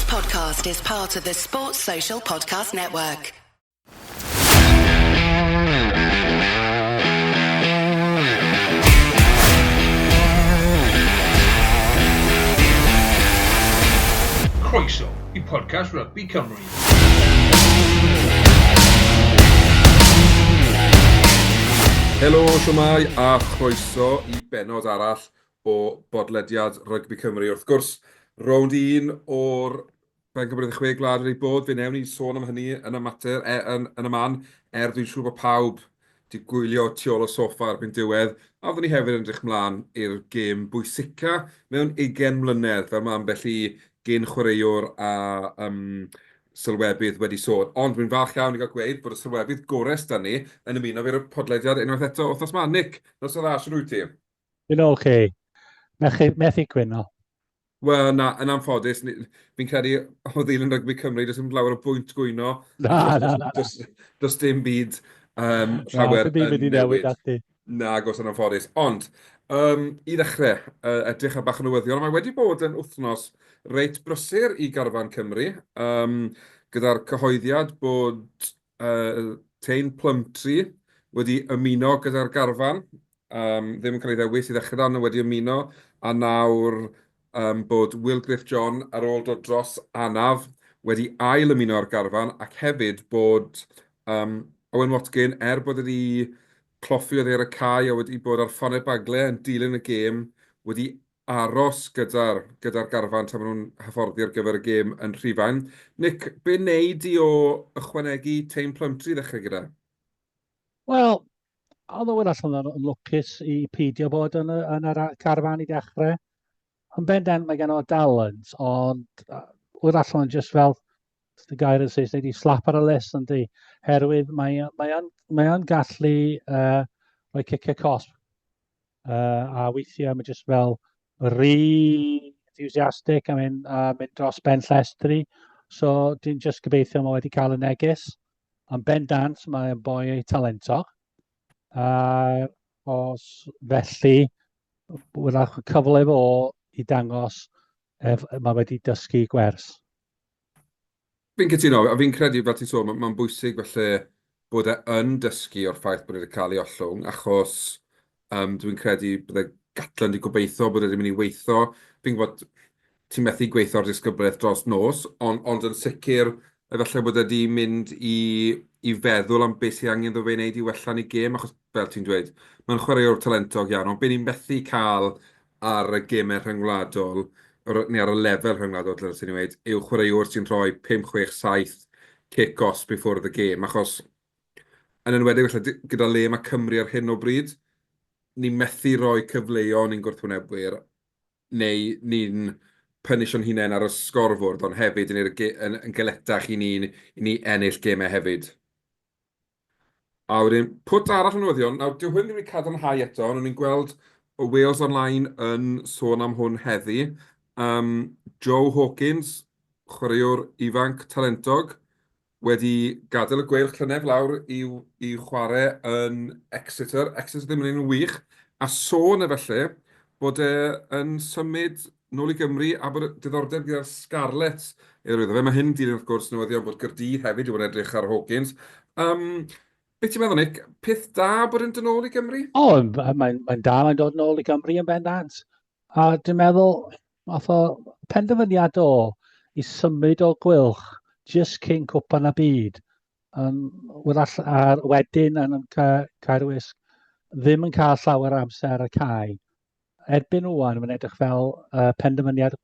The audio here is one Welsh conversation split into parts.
podcast is part of the Sports Social Podcast Network. Croeso I podcast Rugby Cymru. Helo, siwmai, a chroeso I benod arall o bodlediad Rugby Cymru. Wrth gwrs, rownd 1 o'r 46 glad wedi bod. Fe newn ni sôn am hynny yn y mater, yn y man, dwi'n siŵr bod pawb wedi gwylio tu ôl y soffa erbyn diwedd. A fyddwn ni hefyd yn edrych mlaen i'r gêm bwysica mewn 20 mlynedd, fel mae ambell I gen chwaraewr a sylwebydd wedi sôn. Ond dwi'n falch iawn I gael gweud bod y sylwebydd gores da ni yn ymuno fe'r podlediad unwaith eto wythnos ma. Nick, nos o dda, sy'n rwyt ti? Dwi'n oce. Methu gwyno. Wel, na, yn anffodus, fi'n credu o ddilyn Rugby Cymru, does dim lawer o bwynt gwyno. Na. Does dim byd llawer yn newid. Na, gos yn anffodus. Ond, I ddechrau, edrych ar bach o newyddion, mae wedi bod yn wythnos reit brysur I garfan Cymru, gyda'r cyhoeddiad bod Tein Plymtree wedi ymuno gyda'r garfan, ddim yn cael ei ddewis I ddechrau dan, wedi ymuno, a nawr bod Will Griff John ar ôl dod dros anaf wedi ail ymuno ar garfan ac hefyd bod Owen Watkin, bod wedi cloffi oddi ar y cae a wedi bod ar ffonau bagle yn dilyn y gêm, wedi aros gyda'r garfan tan maen nhw'n hyfforddi ar gyfer y gêm yn Rhufain. Nick, be wneud I o ychwanegu Tein Plymtree ddechrau gyda? Wel, oedd o'n allan yn lwcus I peidio bod yn yr carfan I dechrau. Yn bendant mae gen o dalent, ond oedd allan yn just fel, the gair yn Saesneg, I slap ar y list yn di. Herwydd mae o'n gallu rhoi cicio cosp. A weithiau mae just fel re-enthusiastic a mynd dros ben llestri. So, dwi'n just gobeithio mae wedi cael y neges. Yn bendant mae'n boi talentog. Os felly, wrach cyfle fo I dangos mae wedi dysgu gwers. Fi'n cytuno, a fi'n credu fel ti'n sôn, mae'n bwysig felly bod yn dysgu o'r ffaith bod wedi cael ei ollwng, achos dwi'n credu bod gadlen di gobeithio bod wedi mynd I weithio. Fi'n gwybod ti'n methu gweithio ar disgyblaeth dros nos, ond yn sicr efallai bod wedi mynd I feddwl am beth sy'n angen ddo fe wneud I wellan I gêm, achos fel ti'n dweud, mae'n chwaraewr talentog iawn, ond be ni'n methu cael ar y gemau rhyngwladol, neu ar y lefel rhyngwladol, dyna sy'n dweud, yw chwaraewr sy'n rhoi 5-6-7 kick-offs before the game, achos yn enwedig gyda le mae Cymru ar hyn o bryd, ni'n methu rhoi cyfleon i'n gwrthwynebwyr, neu ni'n pynisio'n hunain ar y sgorfwrdd, ond hefyd yn galetach I ni ennill gemau hefyd. A wedyn, pwt arall yn newyddion, nawr dyw hwn ddim wedi cadarnhau eto, ond ni'n gweld o Wales Online yn sôn am hwn heddi. Joe Hawkins, chwaraewr ifanc talentog, wedi gadael y gweilch llynedd lawr I chwarae yn Exeter. Exeter ddim yn un wych, a sôn efallai bod yn symud nôl I Gymru a bod diddordeb gyda'r Scarlets. Mae hyn dilyn wrth gwrs newyddion bod Gaerdydd hefyd wedi bod yn edrych ar Hawkins. Beth ti'n meddwl, Nick? Peth da bod yn dod nôl I Gymru? Mae'n da, mae'n dod nôl I Gymru yn bendant. A dwi'n meddwl, oedd o penderfyniad I symud o gwylch just cyn cwpan y byd. A'r wedyn yn Carwyn ddim yn cael llawer amser y cae. Erbyn wwan, mae'n edrych fel penderfyniad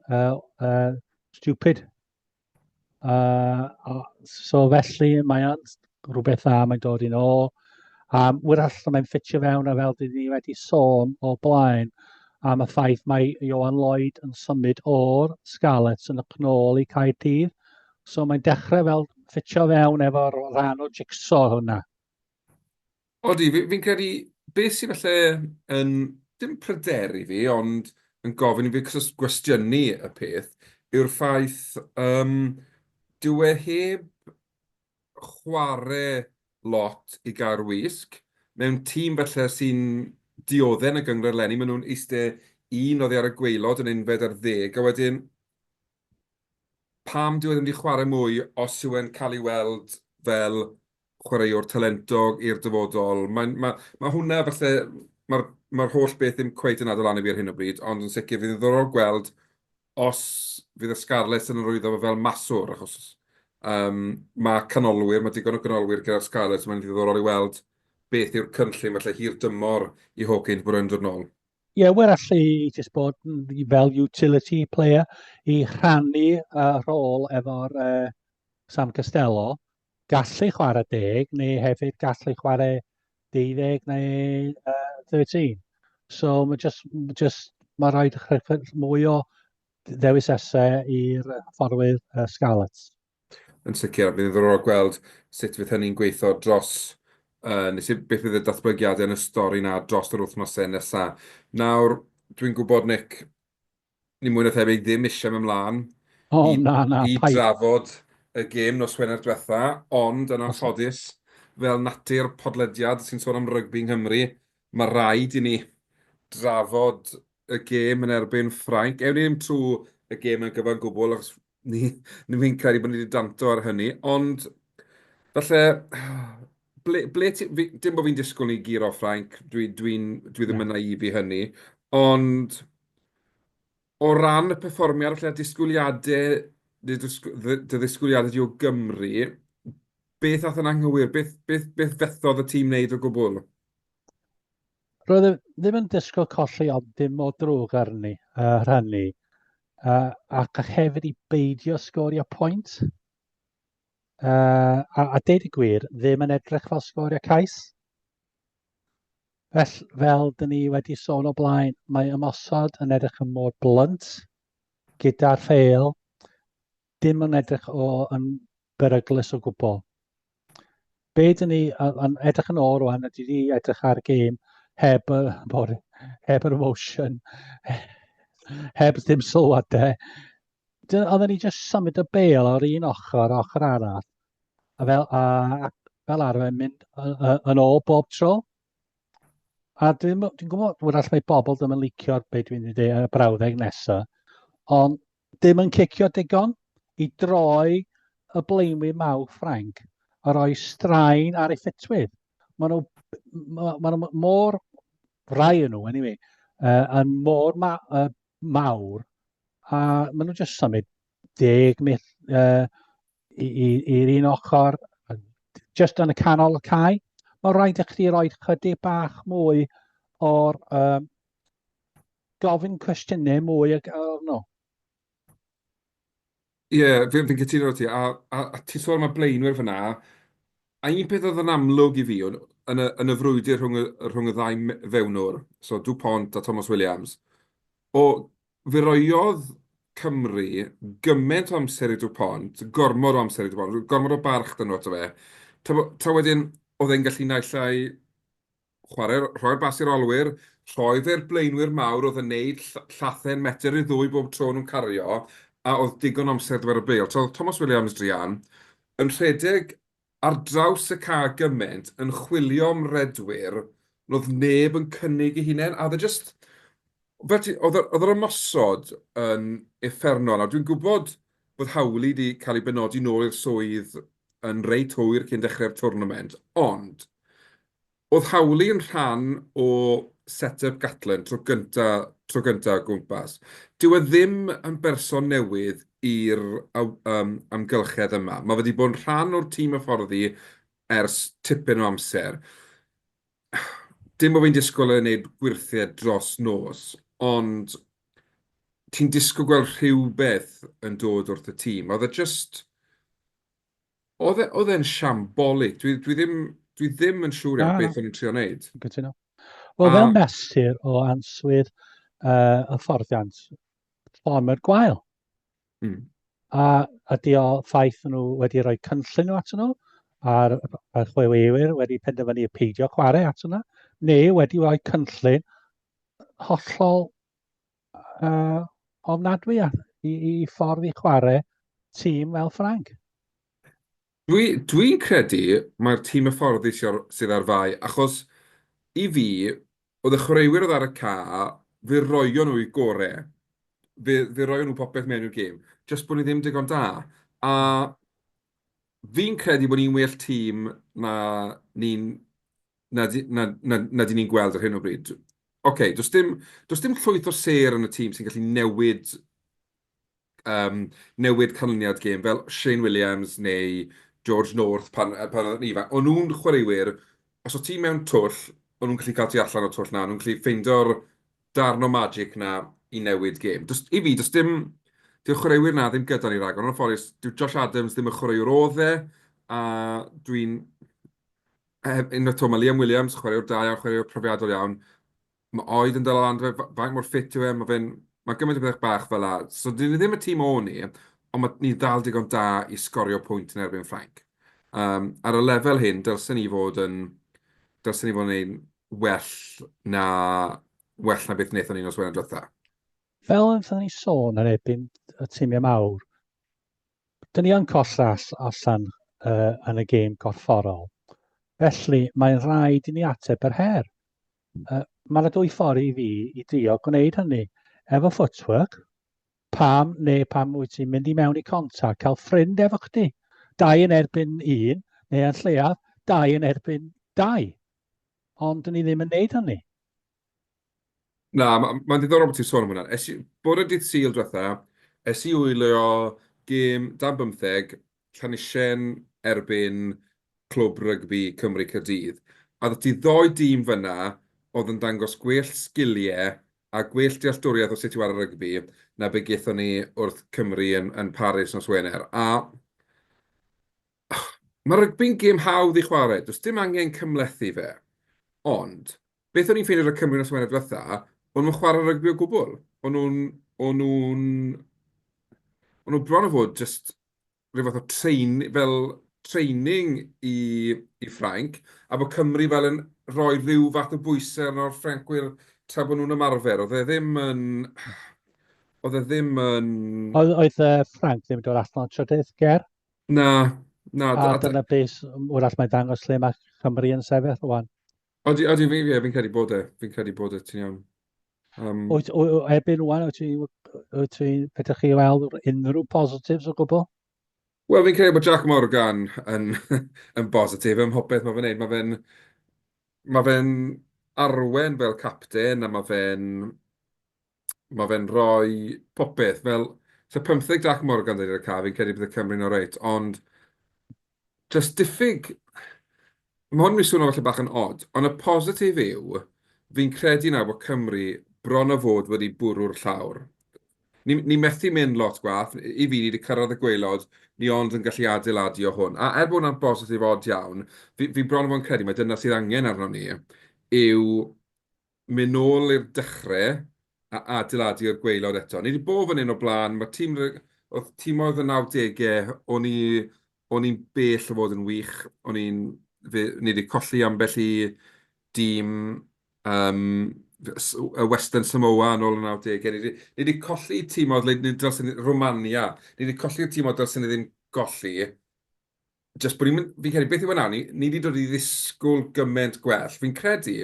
stupid. So felly mae'n rhywbeth dda mae'n dod I ôl. Wrach mae'n ffitio fewn a fel dyn ni wedi sôn o blaen am y ffaith mae Ioan Lloyd yn symud o'r Scarlets yn y cnôl I Caerdydd. So mae'n dechrau fel ffitio fewn efo'r rhan o jigsaw hwnna. Odi, fi'n credu beth sy'n falle yn dim pryderu fi, ond yn gofyn I fi gwestiynu y peth, yw'r ffaith dyw e heb chwarae lot I gael wisg, mewn tîm falle sy'n diodden y gyngor lenni, maen nhw'n eistedd un oddi ar y gweilod yn unfed ar 10, a wedyn pam dwi wedi chwarae mwy os yw e'n cael ei weld fel chwaraewr talentog i'r dyfodol. Ma hwnna falle, mae'r holl beth ddim cweith yn adol anu fi ar hyn o bryd, ond yn sicr fydd yn ddiddorol gweld os fydd y Scarlett yn rwyddo fo fel maswr, achos mae canolwyr, mae digon o canolwyr gyda'r Scarlett, mae'n ddiddorol i weld beth yw'r cynllun falle hir dymor i Hawkins bod yn dod nôl. Ie, we'r allu jyst bod fel utility player i rhannu rôl efo'r Sam Costello, gallu chwarae 10, neu hefyd gallu chwarae 12 neu 13. So mae rhaid mwy o ddewisesau i'r fforwyr Scarlett. Yn sicr, bydd yn ddorol gweld sut fydd hynny'n gweithio dros nes i beth fydd y datblygiadau yn y stori na dros yr wythnosau nesaf. Nawr, dwi'n gwybod, Nick, ni mwy na thebyg ddim eisiau mewn mlaen i drafod y gêm nos Wener diwetha, ond yn anffodus, fel natur podlediad sy'n sôn am rygbi yng Nghymru, mae rhaid i ni drafod y gêm yn erbyn Ffrainc. Ewn ni ddim trwy y gêm yn gyfan gwbl, achos fi'n credu bod ni wedi danto ar hynny, ond falle, dim bod fi'n disgwyl ni gyr o Ffrainc, dwi ddim yn naif i hynny, ond o ran y perfformiad, falle disgwyliadau, dy ddisgwyliadau di o Gymru, beth ath yn anghywir, beth fethodd y tîm wneud o gwbl? Roedd ddim yn disgwyl colli ond dim o drwg arni, rhannu, ac hefyd i beidio sgorio pwynt. A deud y gwir, ddim yn edrych fel sgorio cais. Fel dyn ni wedi sôn o blaen, mae ymosod yn edrych yn mor blunt gyda'r ffeil, dim yn edrych yn beryglus o gwbl. Be dyn ni yn edrych yn ôl rwan, ydy ni edrych ar y gêm heb yr emotion, heb ddim sylwadau. Oedden ni jyst symud y bêl o'r un ochr arall, a fel arfer mynd yn ôl bob tro. A dwi'n gwybod wrach mae bobl ddim yn licio beth dwi'n dweud y brawddeg nesaf, ond dim yn cicio digon i droi y blaenwyr mawr Ffrainc a rhoi straen ar ei ffitwydd. Maen nhw mor, rai yn nhw, anyway, yn mor mawr, a maen nhw jyst symud 10 i'r un ochr, jyst yn y canol y cae. Mae rhaid i chdi roi chydig bach mwy o'r gofyn cwestiynau mwy no. Ie, fi'n cytuno ti, a ti sôn am y blaenwyr fyna, a un peth oedd yn amlwg i fi yn y frwydr rhwng y ddau fewnwr, so Dupont a Thomas Williams, fe roiodd Cymru gymaint o amser i Dupont, gormod o amser i Dupont, gormod o barch dyn nhw ato fe. Ta wedyn, oedd e'n gallu naill ai rhoi'r bas i'r olwyr, rhoidd e'r blaenwyr mawr oedd yn neud llathen metr i ddwy bob tro nhw'n cario, a oedd digon amser dyfer y bêl. So, Thomas Williams Drian yn rhedeg ar draws y ca gymaint yn chwilio am redwyr, oedd neb yn cynnig i hunain, a oedd yr ymosod yn effernol. A dwi'n gwybod bod hawlu wedi cael ei benodi nôl i'r swydd yn reit hwyr cyn dechrau'r twrnament, ond oedd hawlu yn rhan o set-up Gatland tro gynta gwmpas. Dyw e ddim yn berson newydd i'r amgylchedd yma. Mae wedi bod yn rhan o'r tîm hyfforddi ers tipyn o amser. Dim bod fi'n disgwyl yn gwneud gwirthiau dros nos, ond ti'n disgwyl gweld rhywbeth yn dod wrth y tîm. Oedd e'n siambolic. Dwi ddim yn siŵr iawn beth o'n i'n trio wneud. Cytuno. Wel, fel mesur o answydd y fforddiant, fformwyr gwael. A ydy o ffaith nhw wedi rhoi cynllun nhw ato nhw, a'r chwaraewyr wedi penderfynu peidio chwarae ato nhw, neu wedi rhoi cynllun hollol ofnadwy i ffordd i chwarae tîm fel Ffrainc. Dwi'n credu mae'r tîm hyfforddi sydd ar fai, achos i fi, oedd y chwaraewyr oedd ar y ca, fe roio nhw i gorau. Fe roio nhw popeth mewn i'r gêm. jyst bod ni ddim digon da. A fi'n credu bod ni'n well tîm na ni'n na di ni'n gweld ar hyn o bryd. OK, does dim llwyth o ser yn y tîm sy'n gallu newid canlyniad gêm fel Shane Williams neu George North pan oedd yn ifanc. O'n nhw'n chwaraewyr, os o ti mewn twll, o'n nhw'n gallu cael ti allan o'r twll na, o'n nhw'n gallu ffeindio'r darn o magic na i newid gêm. I fi, dyw'r chwaraewyr na ddim gyda ni rhag, ond yn ffodus, dyw Josh Adams ddim yn chwaraewr oedd e, a dwi'n... unwaith to, mae Liam Williams, chwaraewr da iawn, chwaraewr profiadol iawn, mae oed yn dal o land, faint mor ffit yw e, mae gymaint o bethau bach fel la. So, dyn ni ddim y tîm o ni, ond mae ni dal digon da i sgorio pwynt yn erbyn Ffrainc. Ar y lefel hyn, dylsyn ni fod yn ein well na beth wnaethon ni nos Wener diwetha. Fel ydyn ni sôn ar erbyn y tîmiau mawr, dyn ni yn collas allan yn y gêm corfforol. Felly, mae'n rhaid i ni ateb yr her. Mae yna dwy ffordd i fi i drio gwneud hynny. Efo footwork, pam wyt ti'n mynd i mewn i contact, cael ffrind efo chdi. 2 yn erbyn 1, neu yn lleiaf, 2 yn erbyn 2. Ond dyn ni ddim yn neud hynny. Na, mae'n diddorol bod ti'n sôn am hwnna. Bod y dydd Sul diwetha, i wylio gêm 15 Llanischen erbyn clwb rygbi Cymru Caerdydd. A ddod ti ddoi dîm fyna oedd yn dangos gwell sgiliau a gwell dealltwriaeth o sut i wario rygbi na be gaethon ni wrth Cymru yn Mharis nos Wener. A mae rygbi'n gêm hawdd i chwarae. Does dim angen cymlethu fe. Ond, beth o'n i'n ffeindio ar Cymru nos Wener diwetha, o'n nhw'n chwarae rygbi o gwbl. O'n nhw bron o fod just rhyw fath o training i Ffrainc, a bod Cymru fel yn rhoi rhyw fath o bwysau yn o'r Ffrancwyr tra bod nhw'n ymarfer. Oedd e ddim yn... Oedd Ffrainc ddim yn dod allan o'r trydydd ger? Na. A dyna beth, wrach mae'n dangos lle mae Cymru yn sefyll rwan. Fi'n credu bod e. Fi'n credu bod e, ti'n iawn. Erbyn rwan, ydych chi weld unrhyw positives o gwbl? Wel, fi'n credu bod Jack Morgan yn bositif ym mhopeth mae fe'n neud. Mae fe'n arwen fel capten a mae fe'n rhoi popeth fel... So 15 Jack Morgan dweud i'r ca, fi'n credu bydd y Cymru'n o reit, ond just diffyg... Mae hwn yn swnio falle bach yn odd, ond y positif yw, fi'n credu nawr bod Cymru bron o fod wedi bwrw'r llawr. Ni methu mynd lot gwaith. I fi, ni wedi cyrraedd y gwaelod, ni ond yn gallu adeiladu o hwn. A er bod hwnna'n bositif odd iawn, fi bron o fod yn credu, mae dyna sydd angen arno ni, yw mynd nôl i'r dechrau a adeiladu'r gwaelod eto. Ni wedi bod fan hyn o blaen, mae tîm oedd y 90au, o'n i'n bell o fod yn wych, ni wedi colli ambell i dîm y Western Samoa yn ôl y 90au. Ni wedi colli tîm oedd Romania. Ni wedi colli'r tîm oedd dylsyn ni ddim golli. Just bod fi'n credu beth yw yna, ni wedi dod i ddisgwyl gymaint gwell. Fi'n credu,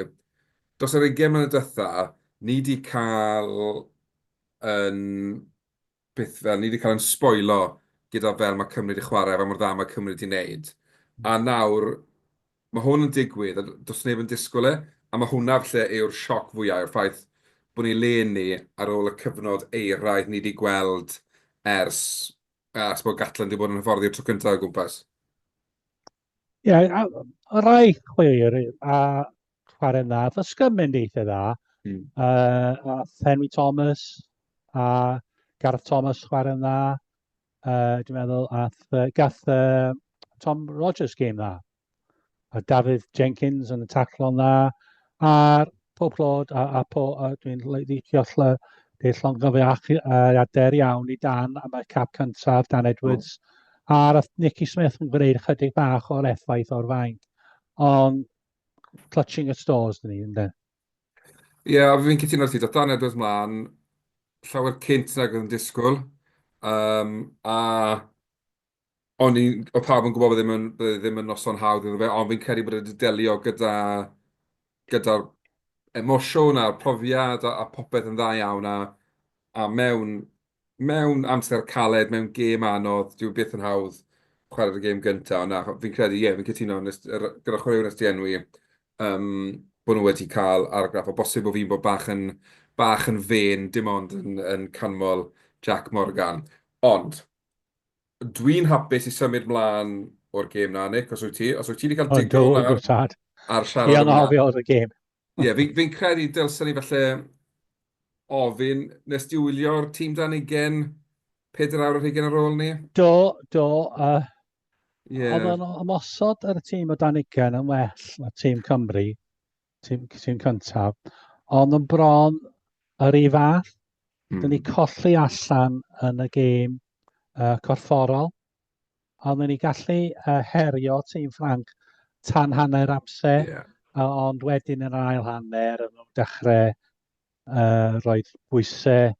dros yr 20 mlynedd diwetha, ni wedi cael yn sboilo gyda fel mae Cymru wedi chwarae, fel mor dda mae Cymru wedi wneud. A nawr, mae hwn yn digwydd, a does neb yn disgwyl e, a mae hwnna lle yw'r sioc fwyaf, yw'r ffaith bod ni'n len ni ar ôl y cyfnod eiraidd ni wedi gweld ers bod Gatland wedi bod yn hyfforddi'r tro cyntaf o gwmpas. Ie, y rai chwaraewyr a chwarae'n dda, ddysgym mynd eitha dda. A Henry Thomas a Gareth Thomas chwarae'n dda. Dwi'n meddwl, gath Tom Rogers game dda. A David Jenkins yn y taclo'n dda. A'r pob clod, dwi'n licio llongyfiadau iawn i Dan am y cap cyntaf, Dan Edwards. A roedd Nicky Smith yn gwneud chydig bach o'r effaith o'r faint. Ond clutching at straws dyn ni, ynddo? Ie, fi'n cytuno ti, Dan Edwards mlaen, llawer cynt nag oedd yn disgwyl. A o pawb yn gwybod bod ddim yn noson hawdd iddo fe, ond fi'n credu bod wedi delio gyda'r emosiwn a'r profiad a popeth yn dda iawn a mewn mewn amser caled, mewn gêm anodd, dwi'n byth yn hawdd chwarae'r gêm gyntaf. Na, fi'n credu, fi'n cytuno gyda chwaraewyr nes di enwi bod nhw wedi cael argraff, o bosib bod fi'n bod bach yn fen, dim ond yn canmol Jack Morgan. Ond, dwi'n hapus i symud mlaen o'r gêm na, Nick, os wyt ti. Os wyt ti wedi cael Ond digon yn gwrtad. ar Fi siarad yn yma. anghofio o'r gêm. Fi'n credu dylsyn ni falle ofyn, nes di wylio'r tîm dan 20, 4 awr ar 20 ar ôl ni? Do, oedd Ie, yn ymosod ar y tîm o Danigen yn well na tîm Cymru, tîm cyntaf, ond yn bron yr un fath. Dyn ni colli allan yn y gêm corfforol, ond ni gallu herio tîm Ffrainc tan hanner amser, ie. ond wedyn yn yr ail hanner yn nhw'n dechrau roed bwysau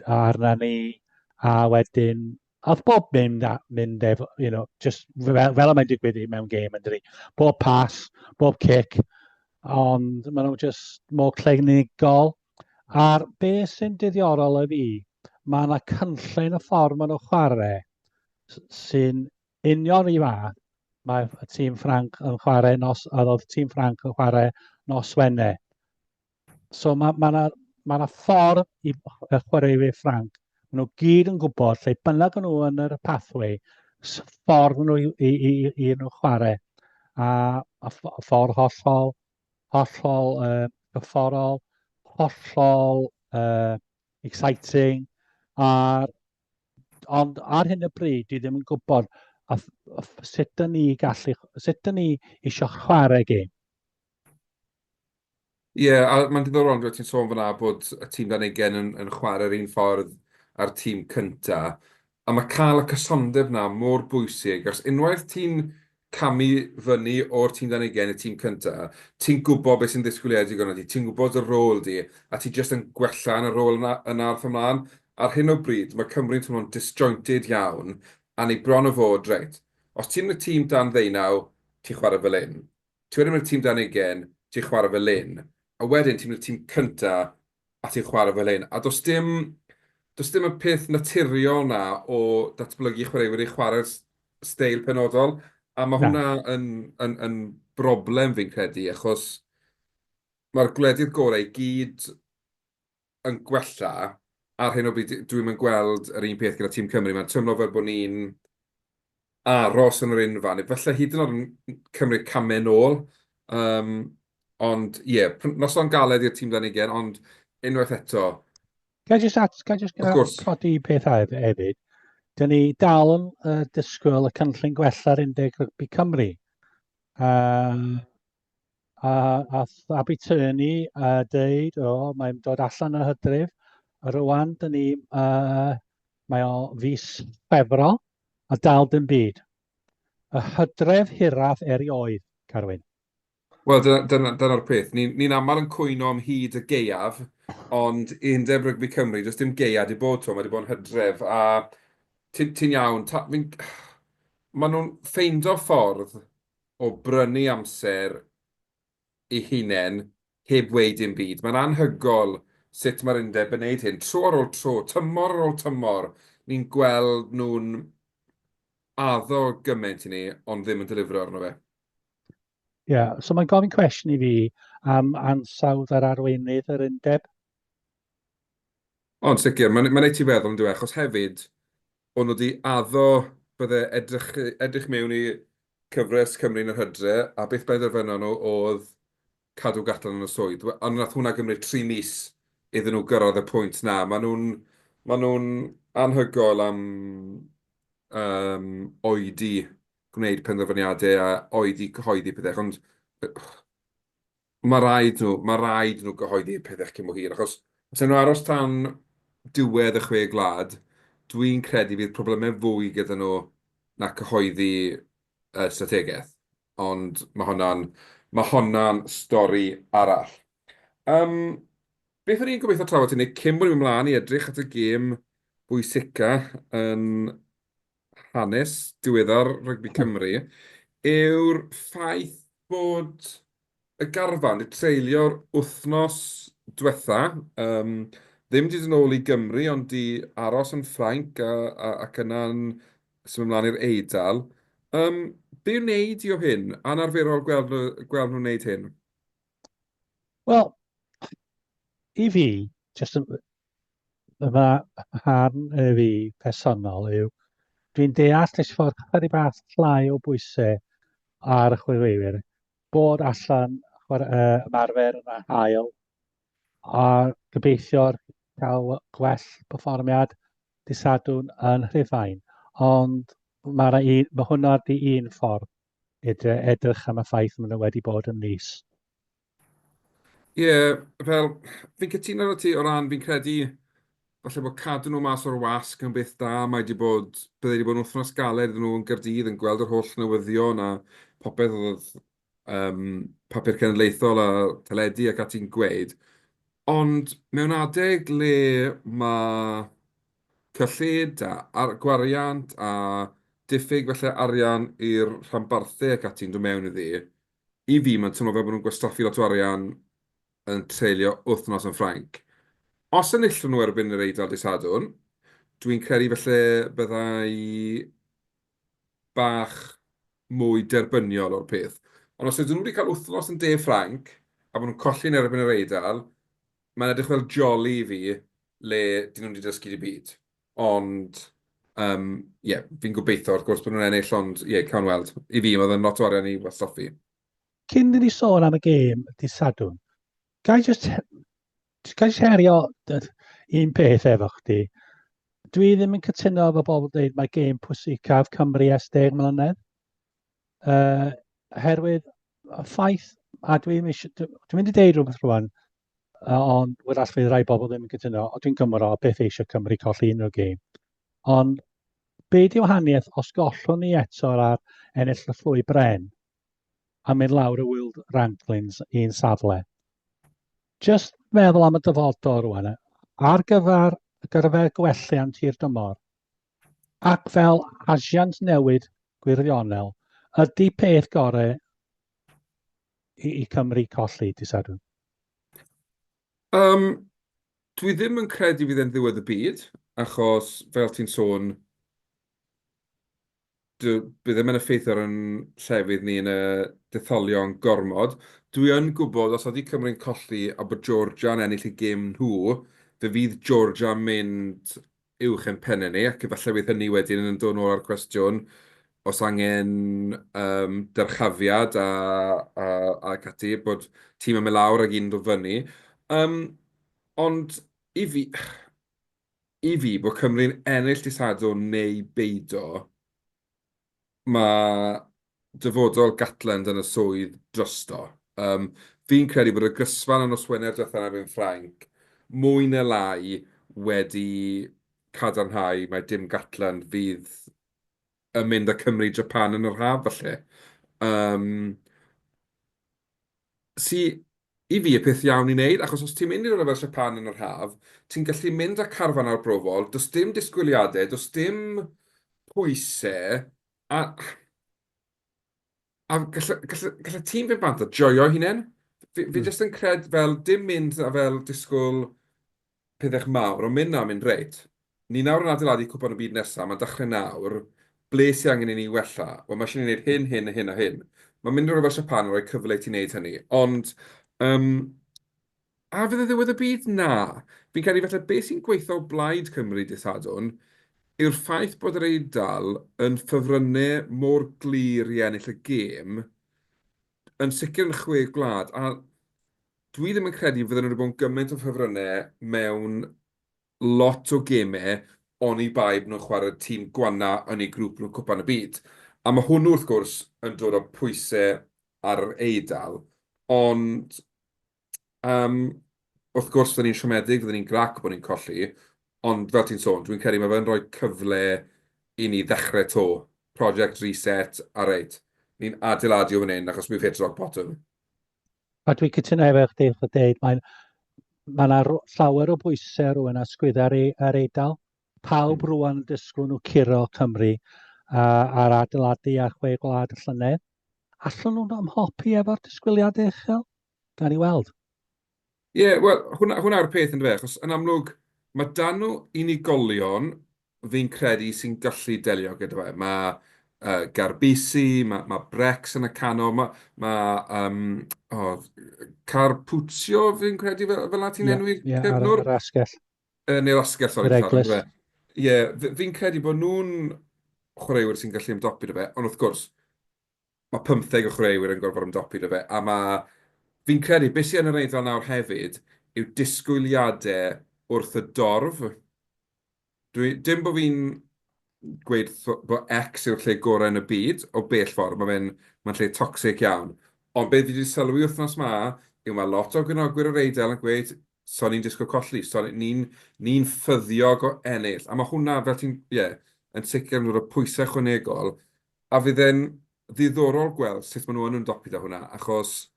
arna ni, a wedyn, oedd bob mynd efo, just fel y mae'n digwydd mewn gêm yn dydi. Bob pas, bob kick, ond maen nhw just mor clinical. A'r beth sy'n diddiorol y fi, mae yna cynllun y ffordd maen nhw'n chwarae sy'n union i fath. Mae y tîm Ffrainc yn chwarae oedd y tîm Ffrainc yn chwarae nos Wener. So mae ffordd i chwaraewyr Ffrainc. Maen nhw gyd yn gwybod lle bynnag nhw yn yr pathway, ffordd nhw i nhw chwarae. A ffordd hollol gyfforol, hollol exciting. Ond ar hyn y bryd, dwi ddim yn gwybod sut dyn ni eisiau chwarae gêm. A mae'n diddorol ond ti'n sôn fyna bod y tîm dan 20 yn chwarae'r un ffordd a'r tîm cynta. A mae cael y cysondeb na mor bwysig. Os unwaith ti'n camu fyny o'r tîm dan 20, y tîm cynta, ti'n gwybod beth sy'n ddisgwyliedig o'n ti. Ti'n gwybod y rôl di, a ti jyst yn gwella yn y rôl yna wrth ymlaen. Ar hyn o bryd, mae Cymru'n teimlo'n disjointed iawn, a ni bron o fod, reit. Os ti'n y tîm dan 19, ti'n chwarae fel un. Ti wedyn yn y tîm dan 20, ti'n chwarae fel un. A wedyn ti'n mynd y tîm cynta a ti'n chwarae fel hyn. A does dim y peth naturiol na o datblygu chwaraewyr i chwarae'r steil penodol. A mae Na. hwnna yn broblem fi'n credu, achos mae'r gwledydd gorau i gyd yn gwella. Ar hyn o bryd, dwi'n mynd gweld yr un peth gyda tîm Cymru. Mae'n teimlo fel bod ni'n aros yn yr unfa. Felly hyd yn oed yn cymryd camau nôl. Ond noson galed i'r tîm dan 20, ond unwaith eto. Ga i just Wrth gwrs. codi pethau hefyd. Dyn ni dal yn disgwyl y cynllun gwella'r undeg rygbi Cymru. A Aberturney dweud, mae'n dod allan y hydref. Rwan, mae o fis Chwefrol, a dal dim byd. Y hydref hiraf erioed, Carwyn. Wel, dyna'r peth. Ni'n aml yn cwyno am hyd y geiaf, ond undeb rygbi Cymru, does dim geiad i bod to, mae wedi bod yn hydref. A ti'n iawn, maen nhw'n ffeindio ffordd o brynu amser eu hunain heb weid dim byd. Mae'n anhygol sut mae'r undeb yn gwneud hyn. Tro ar ôl tro, tymor ar ôl tymor, ni'n gweld nhw'n addo gymaint i ni, ond ddim yn delifro arno fe. So mae'n gofyn cwestiwn i fi am ansawdd ar arweinydd yr undeb. Ond sicr, mae'n neud ti feddwl yn dweud, achos hefyd, o'n nhw wedi addo bydde edrych mewn i cyfres Cymru yn yr hydre, a beth benderfynon nhw oedd cadw gadael yn y swydd. Ond nath hwnna gymryd 3 mis iddyn nhw gyrraedd y pwynt na. Maen nhw'n anhygol am oedi gwneud penderfyniadau a oedi cyhoeddi pethau. Ond mae rhaid nhw gyhoeddi pethau cyn o hir. Achos os nhw aros tan diwedd y 6 glad, dwi'n credu bydd problemau fwy gyda nhw na cyhoeddi strategaeth. Ond mae honna'n stori arall. Beth o'n i'n gobeithio trafod hynny, cyn bod ni'n ymlaen i edrych at y gêm bwysica yn hanes diweddar Rygbi Cymru, yw'r ffaith bod y garfan wedi treulio'r wythnos diwetha ddim wedi dod yn ôl i Gymru, ond di aros yn Ffrainc ac yna'n symud ymlaen i'r Eidal. Be i'w wneud i o hyn? Anarferol gweld nhw'n wneud hyn? Wel, i fi, jyst yma rhan y fi personol yw, dwi'n deall nes ffordd chydig bach llai o bwysau ar y chwaraewyr bod allan ymarfer yn y hael a gobeithio cael gwell perfformiad disadwn yn Rhufain. Ond mae hwnna di un ffordd edrych am y ffaith maen nhw wedi bod yn nis. Ie, fel, fi'n cytuno efo ti o ran, fi'n credu, falle bod cadw nhw mas o'r wasg yn beth da, bydde wedi bod yn wythnos galed iddyn nhw yn Gaerdydd yn gweld yr holl newyddion a popeth oedd papur cenedlaethol a teledu ac ati'n gweud. Ond mewn adeg le mae cyllid a'r gwariant a diffyg felly arian i'r rhanbarthau ac ati'n dod mewn iddi, i fi mae'n teimlo fel bod nhw'n gwastraffu lot o arian yn treulio wythnos yn Ffrainc. Os enillwn nhw erbyn yr Eidal dydd Sadwrn, dwi'n credu felly byddai bach mwy derbyniol o'r peth. Ond os ydyn nhw wedi cael wythnos yn De Ffrainc, a bod nhw'n colli'n erbyn yr Eidal, mae'n edrych fel joli i fi le dyn nhw wedi dysgu di byd. Ond, fi'n gobeithio, wrth gwrs, bod nhw'n ennill, ond cawn weld. I fi, oedd yn lot o arian i wastoffi. Cyn i ni sôn am y gêm dydd Sadwrn, gai just herio un peth efo chdi. Dwi ddim yn cytuno efo bobl dweud mae gêm pwysicaf Cymru ers 10 mlynedd. Herwydd y ffaith, a dwi'n mynd i deud rhywbeth rwan, ond wrach fydd rai bobl ddim yn cytuno, ond dwi'n gymro beth eisiau Cymru colli unrhyw gêm. Ond be di wahaniaeth os gollwn ni eto ar ennill y llwy bren a mynd lawr y World Ranklings un safle? Just meddwl am y dyfodol rwan, ar gyfer gwelliant i'r dymor, ac fel asiant newid gwirionol, ydy peth gorau i Cymru colli dydd Sadwrn? Dwi ddim yn credu fydd e'n ddiwedd y byd, achos fel ti'n sôn, bydd ddim yn effeithio ar yn llefydd ni yn y detholion gormod. Dwi yn gwybod, os ydy Cymru'n colli a bod Georgia'n ennill i gêm nhw, fe fydd Georgia'n mynd uwch yn pennau ni, ac efallai fydd hynny wedyn yn dod nôl ar cwestiwn os angen dyrchafiad a gati, bod tîm yn mynd lawr ag un dod fyny. Ond i fi bod Cymru'n ennill dydd Sadwrn neu beido, mae dyfodol Gatland yn y swydd drosto. Fi'n credu bod y gysfan yn oswener diwethaf ar yn Ffrainc mwy neu lai wedi cadarnhau mae dim Gatland fydd yn mynd â Cymru-Japan yn yr haf, falle. I fi y peth iawn i wneud, achos os ti'n mynd i'r lefel Japan yn yr haf, ti'n gallu mynd â carfan ar brofol, does dim disgwyliadau, does dim pwysau, a gallai tîm fynd bant o joio hunain. Fi jyst yn cred fel dim mynd a fel disgwyl pethau mawr, ond mynd na mynd reit. Ni nawr yn adeiladu cwpan y byd nesaf, mae'n dechrau nawr, ble sy'n angen i ni wella? Wel, mae eisiau ni wneud hyn, hyn a hyn a hyn. Mae'n mynd o'r efo Japan yn rhoi cyfle i ti wneud hynny. Ond, a fydd y ddiwedd y byd? Na. Fi'n credu felly beth sy'n gweithio o blaid Cymru dydd Sadwrn yw'r ffaith bod yr Eidal yn ffefrynnau mor glir i ennill y gêm, yn sicr yn chwe gwlad. A dwi ddim yn credu fydden nhw wedi bod yn gymaint o ffefrynnau mewn lot o gemau, ond i bai bod nhw'n chwarae tîm gwana yn ei grŵp nhw'n cwpan y byd. A mae hwnnw wrth gwrs yn dod o pwysau ar yr Eidal. Ond, wrth gwrs, fydden ni'n siomedig, fydden ni'n grac bod ni'n colli. Ond fel ti'n sôn, dwi'n credu mae fe'n rhoi cyfle i ni ddechrau to. Project reset a reit. Ni'n adeiladu o fan hyn achos we've hit rock bottom. A dwi'n cytuno efo chdi wrth dweud, mae yna llawer o bwysau rwan a sgwydda'r Eidal. Pawb rwan yn disgwyl nhw curo Cymru a'r adeiladu a chwe gwlad y llynedd. Allan nhw'n ymhopi efo'r disgwyliadau uchel? Gawn ni weld. Wel, hwnna'r peth yn fe, achos yn amlwg, mae dan nhw unigolion fi'n credu sy'n gallu delio gyda fe. Mae garbisi, mae brecs yn y canol, carpwtsio fi'n credu fel na ti'n Ie, enwi'r ie, cyfnwr. ar asgell, Neu'r asgell, sori, yr dwi'n lladd yn eglwys. fe. Fi'n credu bod nhw'n chwaraewyr sy'n gallu ymdopi dy fe, ond wrth gwrs, mae 15 o chwaraewyr yn gorfod ymdopi dy fe, a fi'n credu, beth sy'n yn yr Eidal nawr hefyd, yw disgwyliadau wrth y dorf. Dim bod fi'n gweud bod X yw'r lle gorau yn y byd, o bell ffordd, mae'n lle toxic iawn. Ond beth fi wedi sylwi wythnos yw mae lot o gynogwyr o'r Eidal yn gweud, so ni'n disgwyl colli, ni'n ffyddiog o ennill. A mae hwnna, fel ti'n, yn sicr yn rhoi pwysau ychwanegol, a fydd e'n ddiddorol gweld sut maen nhw yn ymdopi â hwnna, achos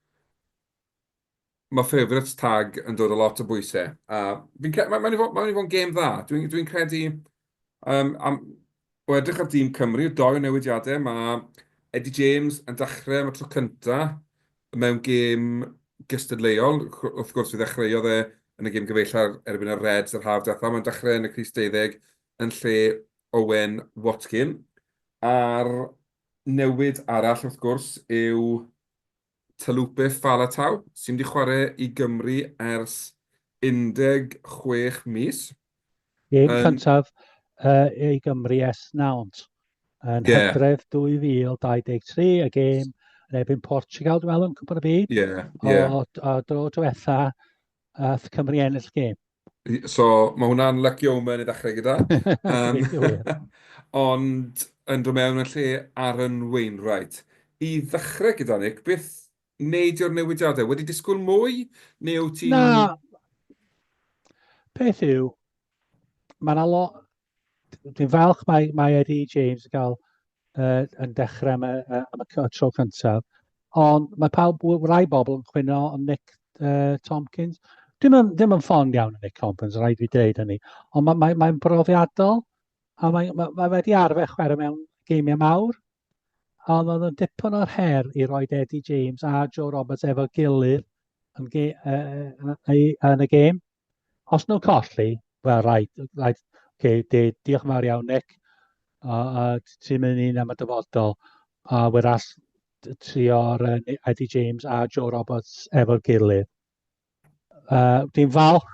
mae favourites tag yn dod o lot o bwysau. A mae'n i fod yn gêm dda. Dwi'n credu, o edrych ar dîm Cymru, 2 newidiadau, mae Eddie James yn dechrau am y tro cyntaf mewn gêm gystadleuol. Wrth gwrs, fe ddechreuodd e yn y gêm gyfeillgar erbyn y Reds yr haf diwethaf. Mae'n dechrau yn y crys 12 yn lle Owen Watkin. A'r newid arall, wrth gwrs, yw Talupe Falatau, sy'n wedi chwarae i Gymru ers 16 mis. Gêm cyntaf i Gymru nawnt yn Ie, Hydref 2023, y gêm yn ebyn Portugal, dwi'n meddwl, yn Cwpan y Byd. ie. O dro diwetha, Cymru ennill gêm. So, mae hwnna'n lucky omen i ddechrau gyda. Gobeithio wir. Ond yn dod mewn yn lle Aaron Wainwright. I ddechrau gyda Nick, beth wneud o'r newidiadau? Wedi disgwyl mwy? Neu ti'n... Na, peth yw, mae yna lot, dwi'n falch mae Eddie James yn cael yn dechrau am y tro cyntaf, ond mae rai bobl yn chwino am Nick Tompkins. Dim yn ffond iawn yn Nick Tompkins, rhaid fi dweud hynny, ond mae'n brofiadol, a mae wedi arfer chwarae mewn geimiau mawr, ond oedd yn dipyn o'r her i roi Eddie James a Joe Roberts efo'i gilydd yn y gêm. Os nhw'n colli, wel, diolch yn fawr iawn, Nick. Ti'n mynd un am y dyfodol. Whereas trio'r Eddie James a Joe Roberts efo'r gilydd. Dwi'n falch,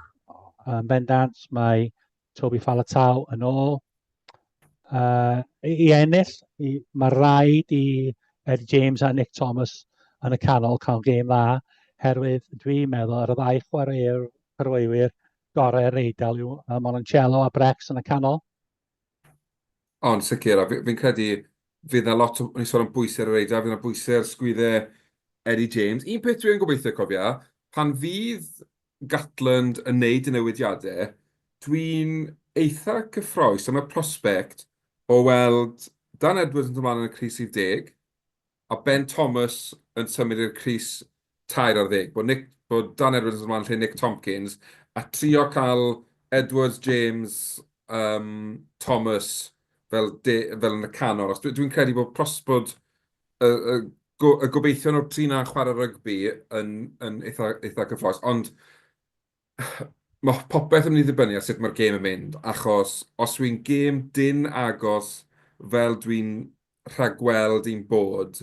yn bendant, mae Toby Falatau yn ôl. I ennill, mae rhaid i Eddie James a Nick Thomas yn y canol cael gêm dda, herwydd dwi'n meddwl ar y ddau chwaraewyr gorau'r Eidal yw Monticello a Brecs yn y canol. Ond sicr, a fi'n credu fydd yna lot o... Ni sôn am bwysau ar yr Eidal, fydd yna bwysau ar sgwyddau Eddie James. Un peth dwi'n gobeithio cofio, pan fydd Gatland yn neud y newidiadau, dwi'n eitha cyffroes am y prospect o weld Dan Edwards yn ymlaen yn y crys 10, a Ben Thomas yn symud i'r crys 3 ar 10. Bod Dan Edwards yn ymlaen lle Nick Tompkins, a trio cael Edwards, James, Thomas fel yn y canol. Dwi'n credu bod prosbod y gobeithion o'r tri na'n chwarae rygbi yn eitha cyffroes. Ond mae popeth yn mynd i ddibynnu ar sut mae'r gêm yn mynd, achos os dwi'n gêm dyn agos fel dwi'n rhagweld i'n bod,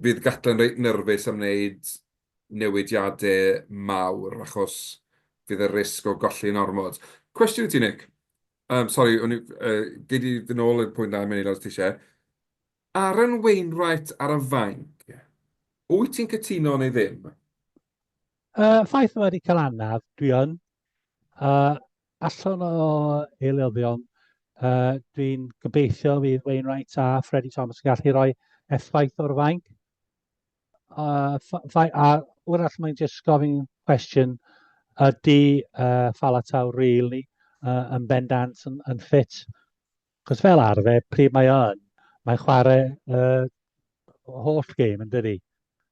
fydd Gatland reit nyrfus am wneud newidiadau mawr, achos fydd y risg o golli'n ormod. Cwestiwn i ti, Nick. Sori, gei di ddyn ôl i'r pwynt na yn mynd i os ti eisiau. Aaron Wainwright ar y fainc, wyt ti'n cytuno neu ddim? Ffaith mae wedi cael anaf, dwi yn. Allan o eilyddion, dwi'n gobeithio fydd Wainwright a Freddie Thomas yn gallu rhoi effaith o'r fainc. A wrach mae'n just gofyn cwestiwn, ydy Falatau really yn bendant yn ffit? Cos fel arfer, pryd mae'n chwarae holl gêm yn dydi.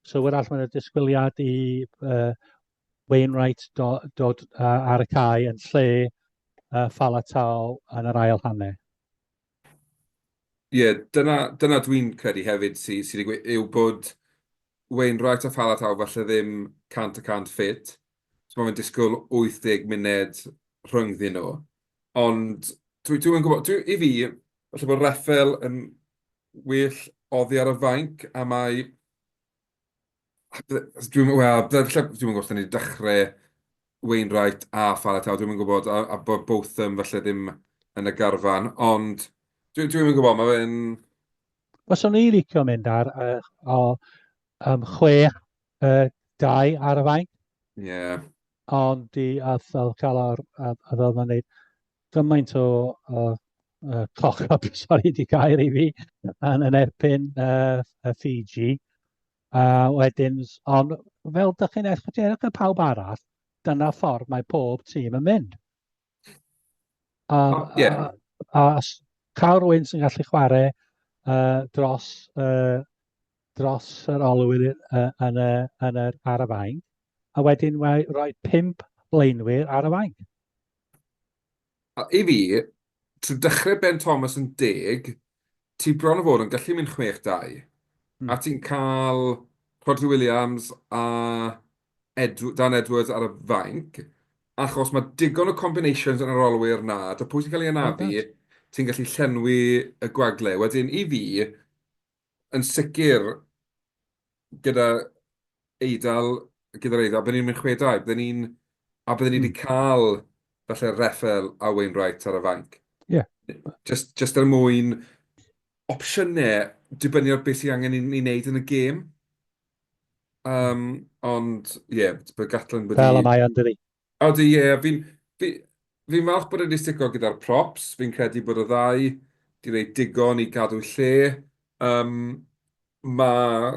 So wrach mae'n y disgwyliad i Wainwright dod ar y cae yn lle Falatau yn yr ail hanner. Dyna dwi'n credu hefyd yw bod Wainwright a Falatau falle ddim 100% ffit. so mae'n disgwyl 80 munud rhyngddyn nhw. Ond dwi'n gwybod, i fi, falle bod Reffel yn well oddi ar y fainc, a mae... Dwi'n gwybod, ni wedi dechrau Wainwright a Faletau, dwi'n gwybod, a bod both them falle ddim yn y garfan, ond dwi'n gwybod, mae fe'n... Os o'n i licio mynd ar chwech, dau ar y fainc, Ie. ond oedd cael oedd o'n gwneud gymaint o cloch-up, sori, di gair i fi, yn erbyn Fiji. Wedyn, ond fel dych chi'n edrych y pawb arall, dyna ffordd mae pob tîm yn mynd. Ie. Carwyn sy'n gallu chwarae dros yr olwyr ar y fainc, a wedyn rhoi 5 blaenwyr ar y fainc. A i fi, trwy dechrau Ben Thomas yn 10, ti bron o fod yn gallu mynd 6-2. A ti'n cael Rodri Williams a Dan Edwards ar y fainc, achos mae digon o combinations yn yr olwyr na, dy pwy sy'n cael ei anafu, ti'n gallu llenwi y gwagle. Wedyn, i fi, yn sicr, gyda Eidal, byddwn ni'n mynd 6-2, byddwn ni wedi cael falle Reffel a Wainwright ar y fainc. Ie. Just er mwyn opsiynau dibynnu ar beth sydd angen i wneud yn y gêm. Ond, ie, bydd Gatland wedi... Fel y mae yn dydi. Odi, ie, fi'n falch bod wedi stico gyda'r props. Fi'n credu bod y ddau wedi gwneud digon i gadw lle. Mae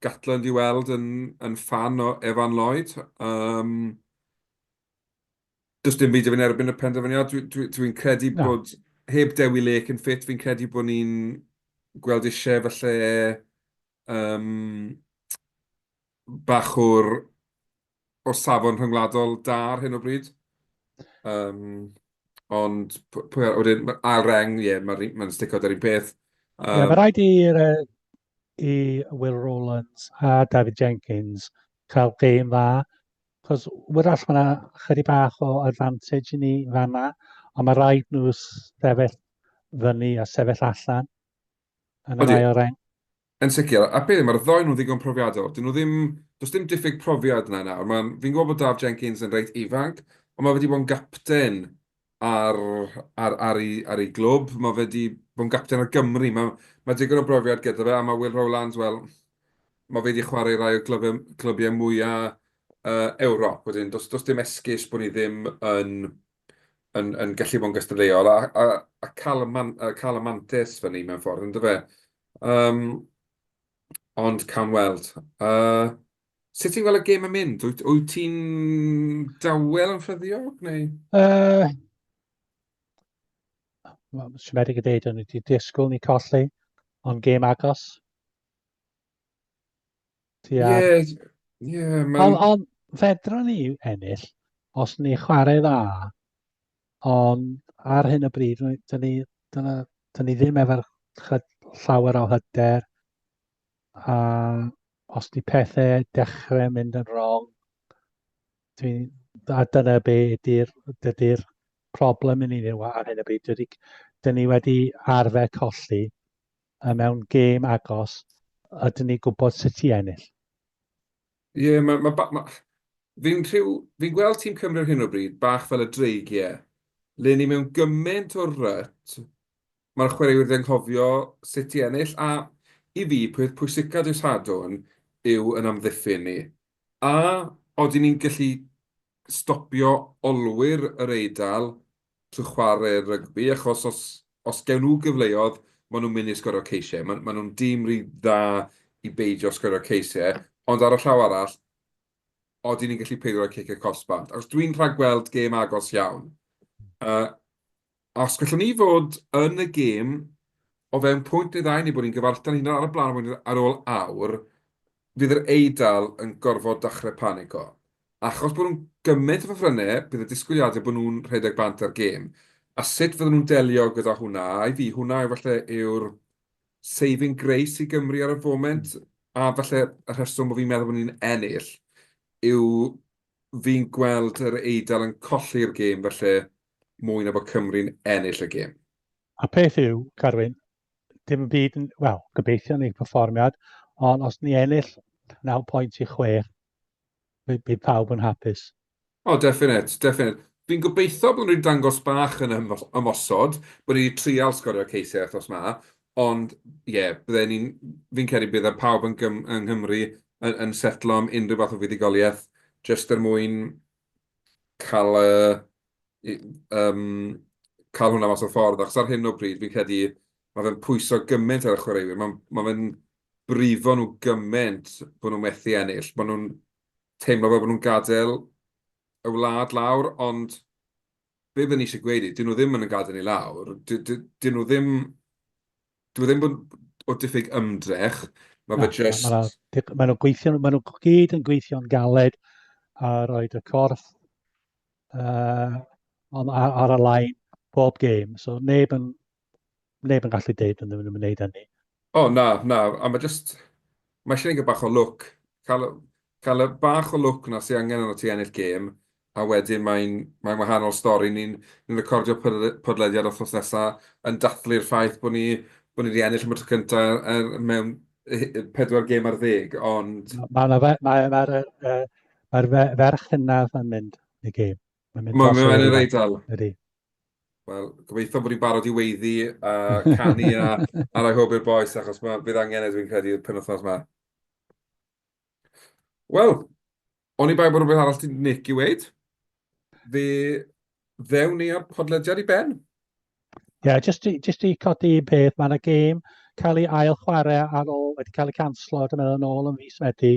Gatland i weld yn fan o Evan Lloyd. Does dim byd yn erbyn y penderfyniad. Dwi'n credu bod heb Dewi Lake yn ffit, fi'n credu bod ni'n gweld eisiau falle bach o'r safon rhyngwladol da ar hyn o bryd. Ond, wedyn, ail reng, ie, mae'n stico ar un peth. Ie, mae rhaid i Will Rowlands a David Jenkins cael gêm dda, cos wrach mae yna chydig bach o advantage i ni fanna, ond mae rhaid nhw sefyll fyny a sefyll allan yn yr ail reng. Yn sicr, a beth mae'r ddoi nhw'n ddigon profiadol. Does dim diffyg profiad yna nawr. Fi'n gwybod bod Daf Jenkins yn reit ifanc, ond mae wedi bod yn gapten ar ei glwb. Mae wedi bod yn gapten ar Gymru. Mae digon o brofiad gyda fe, a mae Will Rowlands, wel, mae wedi chwarae rai o clybiau mwyaf Ewrop. Wedyn, does dim esgus bod ni ddim yn gallu bod yn gystadleuol. A Calamantes fyny mewn ffordd, ynddo fe? Ond cawn weld. Sut ti'n gweld y gêm yn mynd? Wyt ti'n dawel yn ffyddiog? Siomedig y deud, o'n i wedi disgwyl ni colli, ond gêm agos. Ond fedra ni ennill os ni chwarae dda, ond ar hyn o bryd, dyn ni ddim efo'r llawer o hyder, a os di pethau dechrau mynd yn wrong, a dyna be ydy'r problem yn ni ar hyn o bryd. Dyn ni wedi arfer colli mewn gêm agos, a dyn ni gwybod sut i ennill. Ie, fi'n gweld tîm Cymru ar hyn o bryd bach fel y dreigiau. Le ni mewn gymaint o ryt, mae'r chwaraewyr yn anghofio sut i ennill, a i fi, pwysicad yw sadwn yw yn amddiffyn ni. A oedden ni'n gallu stopio olwyr yr Eidal trwy chwarae rygbi, achos os gewn nhw gyfleoedd, maen nhw'n mynd i sgorio ceisiau. Maen nhw'n dîm rhy dda i beidio sgorio ceisiau, ond ar y llaw arall, oedden ni'n gallu peidio rhoi cicio cosbant. Os dwi'n rhagweld gêm agos iawn, os gallwn ni fod yn y gêm o fewn pwynt neu ddau ni bod ni'n gyfartal hyn ar y blaen ar ôl awr, fydd yr Eidal yn gorfod dechrau panico. Achos bod nhw'n gymaint o ffefrynnau, bydd y disgwyliadau bod nhw'n rhedeg bant ar gêm. A sut fydden nhw'n delio gyda hwnna? A i fi, hwnna yw'r saving grace i Gymru ar y foment. A falle y rheswm bod fi'n meddwl bod ni'n ennill yw fi'n gweld yr Eidal yn colli'r gêm, felly mwy na bod Cymru'n ennill y gêm. A peth yw, Carwyn, dim yn byd, wel, gobeithio ni'r perfformiad, ond os ni ennill 9 pwynt i 6, bydd pawb yn hapus. O, definite, definite. Fi'n gobeithio bod nhw'n dangos bach yn ymosod, bod ni wedi trial sgorio ceisiau achos yma, ond fi'n credu bydd y pawb yng Nghymru yn setlo am unrhyw fath o fuddugoliaeth, jyst er mwyn cael, cael hwnna mas o'r ffordd. Achos ar hyn o bryd, fi'n credu mae fe'n pwyso gymaint ar y chwaraewyr. Mae fe'n brifo nhw gymaint bod nhw'n methu ennill. Bod nhw'n teimlo fel bod nhw'n gadael y wlad lawr, ond be byddwn ni eisiau gweud, dyn nhw ddim yn gadael ni lawr. Dyn nhw ddim bod o diffyg ymdrech, mae fe just... Maen nhw gyd yn gweithio'n galed a roed y corff ar y lain bob gêm. So neb yn gallu deud yn ddim yn gwneud hynny. O, na, a mae just... Mae eisiau gwneud bach o look. Cael y bach o look na sy'n angen yn o ti ennill gêm, a wedyn mae'n wahanol stori. Ni'n recordio podlediad wythnos nesaf yn dathlu'r ffaith bod ni wedi ennill am y tro cyntaf mewn 4 gêm ar 10, ond... Mae'r ferch hynaf yn mynd i gêm. Mae'n yr Eidal. Ydy. Wel, gobeithio bod ni'n barod i weiddi a canu a rhoi hwb i'r boes, achos bydd angen edrych fi'n credu penwythnos yma. Wel, o'n i bai bod rhywbeth arall ti Nick i weid. Fe ddewn ni o'r podlediad i ben. Ie, jyst i codi beth, mae'n y gêm cael ei ail chwarae ar ôl, wedi cael ei canslo, dwi'n meddwl, yn ôl yn fis Medi.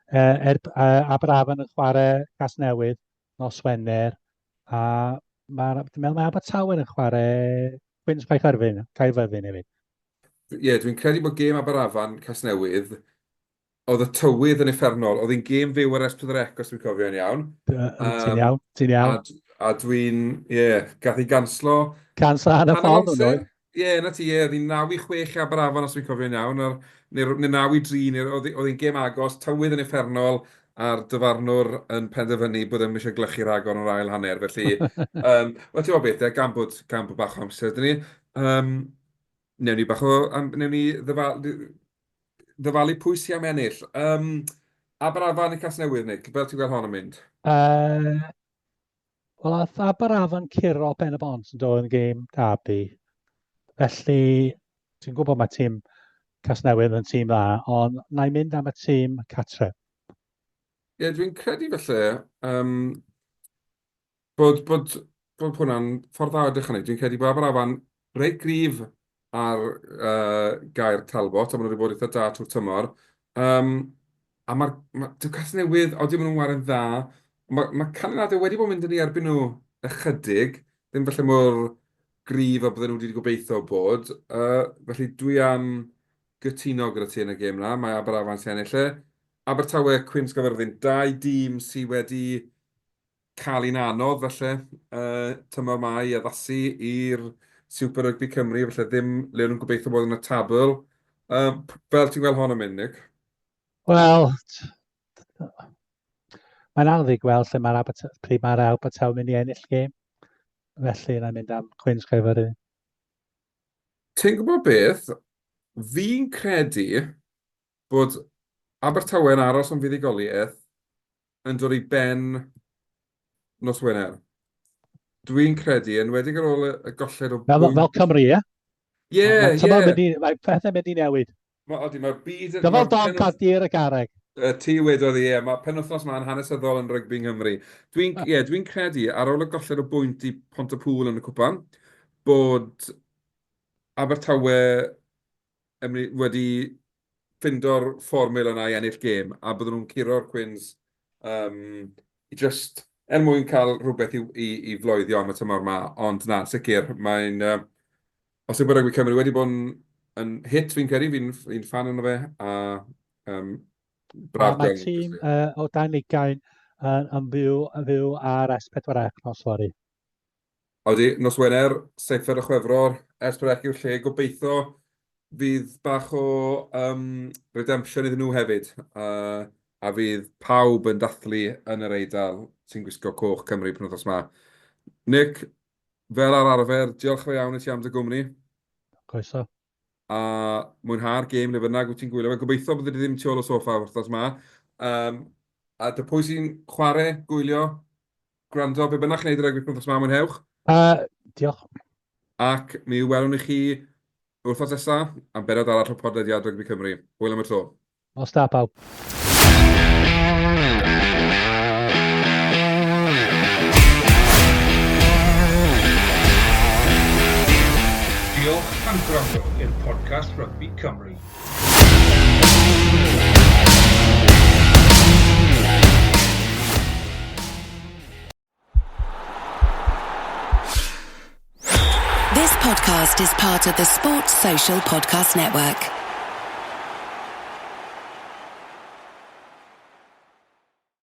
Aberafan yn chwarae Casnewydd nos Wener, a dwi'n meddwl mae Abertawe yn chwarae Gwyn's Caerfyrddin hefyd. Ie, dwi'n credu bod gêm Aberafan Casnewydd, oedd y tywydd yn effernol. Oedd hi'n gêm fyw ar S4C, os dwi'n cofio'n iawn. Ti'n iawn. A dwi'n, gath i ganslo. Canslo hanner ffordd nhw'n oedd. Ie, na ti, oedd hi'n 9-6 i Aberafan, os dwi'n cofio'n iawn. Neu 9-3, oedd hi'n gêm agos, tywydd yn effernol, a'r dyfarnwr yn penderfynu bod ddim eisiau glychu rhagor o'r ail hanner. Felly, wel, ti'n meddwl beth, gan bod bach o amser, dyn ni. Newn ni ddyfalu pwy sy'n am ennill. Aberafan i Casnewydd, Nick, fel ti'n gweld hon yn mynd? Wel, oedd Aberafan curo Ben y Bont yn dod yn gêm derby. Felly, ti'n gwybod mae tîm Casnewydd yn tîm dda, ond na i mynd am y tîm Catre. Ie, dwi'n credu felly bod hwnna'n ffordd dda o edrych arni. Dwi'n credu bod Aberafan reit gryf ar gair Talbot, a maen nhw wedi bod eitha da trwy'r tymor. A mae'r Casnewydd, oedden nhw'n wario'n dda, mae canlyniadau wedi bod yn mynd yn ei erbyn nhw ychydig, ddim felly mor gryf a bydden nhw wedi gobeithio bod. Felly dwi am gytuno gyda ti yn y gêm na, mae Aberafan sy'n ennill lle. Abertawe Cwins Gaerfyrddin, 2 dîm sydd wedi cael un anodd felly tymor mai addasu i'r Super Rugby Cymru, felly ddim le nhw'n gobeithio bod yn y tabl. Fel ti'n gweld hon yn mynd, Nick? Wel, mae'n anodd i gweld lle mae'r Abertawe mynd i ennill gêm. Felly, yna'n mynd am Cwins Caerfyrddin. Ti'n gwybod beth? Fi'n credu bod Abertawe yn aros am fuddugoliaeth yn dod i ben nos Wener. Dwi'n credu, yn wedi ar ôl y golled o bwynt... Fel Cymru, ie? Ie. Mae pethau mynd i newid. Mae'r byd... Dyfal donc a dir y garreg. Ti wedodd ie, mae penwythnos yma'n hanesyddol yn rygbi yng Nghymru. Dwi'n credu, ar ôl y golled o bwynt i Pontypool yn y cwpan, bod Abertawe wedi ffindio'r fformul yna i ennill gêm, a byddwn nhw'n curo'r Cwins just mwyn cael rhywbeth i floeddio am y tymor yma. Ond na, sicr, mae'n... os yw'n rygbi Cymru wedi bod yn hit fi'n credu, fi'n fan yno fe, a braf Mae tîm o dan ugain yn fyw ar S4C nos fory. Oeddi, nos Wener, 7 Chwefror, S4C yw'r lle, gobeithio fydd bach o redemption iddyn nhw hefyd. a fydd pawb yn dathlu yn yr Eidal sy'n gwisgo coch Cymru penwythnos yma. Nick, fel ar arfer, diolch fawr iawn i ti am dy gwmni. Croeso. A mwynhau'r gêm neu bynnag wyt ti'n gwylio. Gobeithio bod wedi ddim tu ôl o soffa wrthos yma. A dy pwy sy'n chwarae, gwylio, gwrando, be bynnag wneud yr egwydd penwythnos yma, mwynhewch. Diolch. Ac mi welwn i chi wrthos nesaf am benod arall o podlediad Rygbi Cymru. Hwyl am y tro. Os da pawb. Diolch am gwrando i'r podcast Rugby Cymru. This podcast is part of the Sports Social Podcast Network.